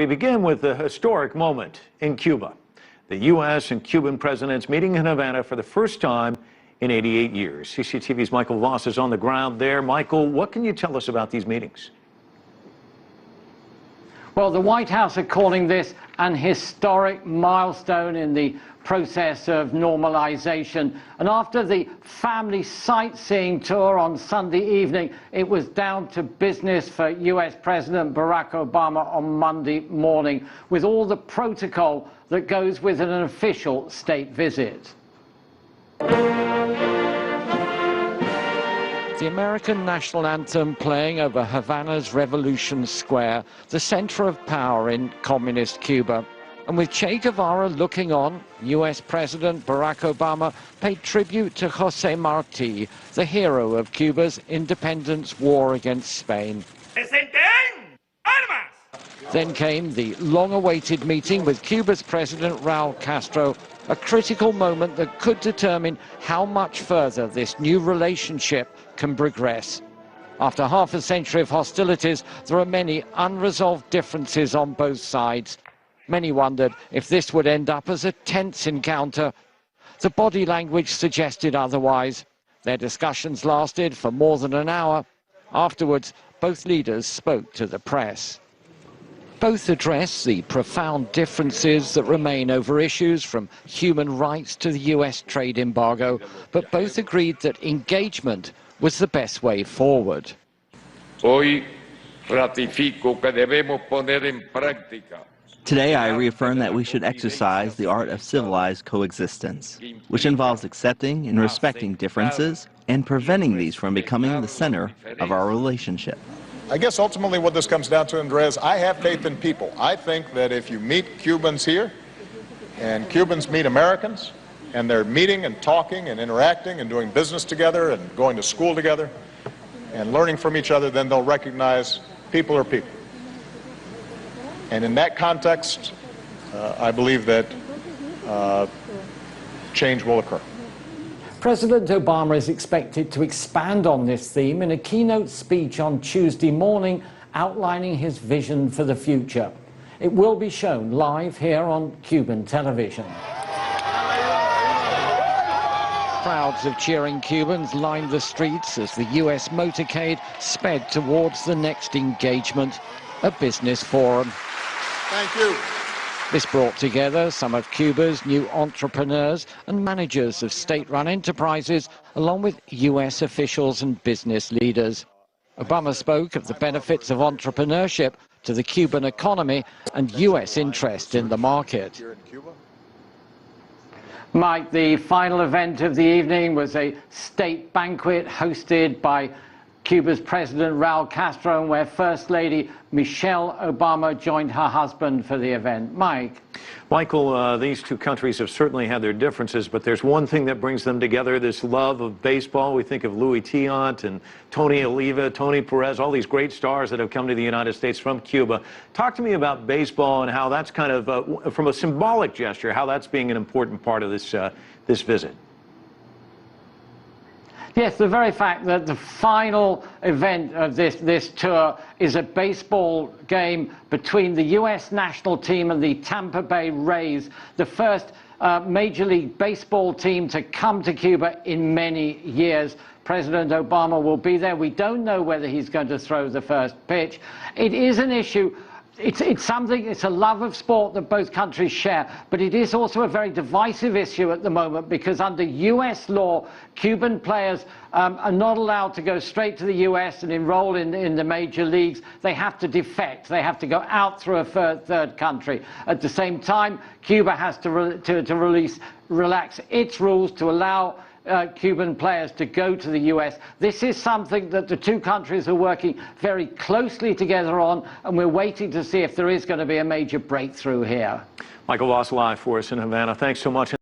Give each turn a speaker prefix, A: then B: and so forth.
A: We begin with a historic moment in Cuba. The U.S. and Cuban presidents meeting in Havana for the first time in 88 years. CCTV's Michael Voss is on the ground there. Michael, what can you tell us about these meetings?
B: Well, the White House are calling this an historic milestone in the process of normalization. And after the family sightseeing tour on Sunday evening, it was down to business for U.S. President Barack Obama on Monday morning, with all the protocol that goes with an official state visit.
C: The American national anthem playing over Havana's Revolution Square, the center of power in communist Cuba. And with Che Guevara looking on, U.S. President Barack Obama paid tribute to José Martí, the hero of Cuba's independence war against Spain. Then came the long-awaited meeting with Cuba's President Raúl Castro, a critical moment that could determine how much further this new relationship can progress. After half a century of hostilities, there are many unresolved differences on both sides. Many wondered if this would end up as a tense encounter. The body language suggested otherwise. Their discussions lasted for more than an hour. Afterwards, both leaders spoke to the press. Both addressed the profound differences that remain over issues from human rights to the U.S. trade embargo, but both agreed that engagement was the best way forward.
D: Hoy ratifico que debemos poner en práctica.
E: Today, I reaffirm that we should exercise the art of civilized coexistence, which involves accepting and respecting differences and preventing these from becoming the center of our relationship.
F: I guess ultimately what this comes down to, Andres, I have faith in people. I think that if you meet Cubans here and Cubans meet Americans and they're meeting and talking and interacting and doing business together and going to school together and learning from each other, then they'll recognize people are people. And in that context, I believe that change will occur.
B: President Obama is expected to expand on this theme in a keynote speech on Tuesday morning, outlining his vision for the future. It will be shown live here on Cuban television.
C: Crowds of cheering Cubans lined the streets as the U.S. motorcade sped towards the next engagement, a business forum.
F: Thank you.
C: This brought together some of Cuba's new entrepreneurs and managers of state-run enterprises, along with U.S. officials and business leaders. Obama spoke of the benefits of entrepreneurship to the Cuban economy and U.S. interest in the market.
B: Mike, the final event of the evening was a state banquet hosted by Cuba's President Raúl Castro, and where First Lady Michelle Obama joined her husband for the event. Mike.
A: Michael, these two countries have certainly had their differences, but there's one thing that brings them together, this love of baseball. We think of Louis Tiant and Tony Oliva, Tony Perez, all these great stars that have come to the United States from Cuba. Talk to me about baseball and how that's kind of, from a symbolic gesture, how that's being an important part of this visit.
B: Yes, the very fact that the final event of this tour is a baseball game between the U.S. national team and the Tampa Bay Rays, the first Major League Baseball team to come to Cuba in many years. President Obama will be there. We don't know whether he's going to throw the first pitch. It is an issue. It's a love of sport that both countries share, but it is also a very divisive issue at the moment, because under U.S. law, Cuban players are not allowed to go straight to the U.S. and enroll in the major leagues. They have to defect. They have to go out through a third country. At the same time, Cuba has to relax its rules to allow Cuban players to go to the U.S. This is something that the two countries are working very closely together on, and we're waiting to see if there is going to be a major breakthrough here.
A: Michael Voss live for us in Havana. Thanks so much.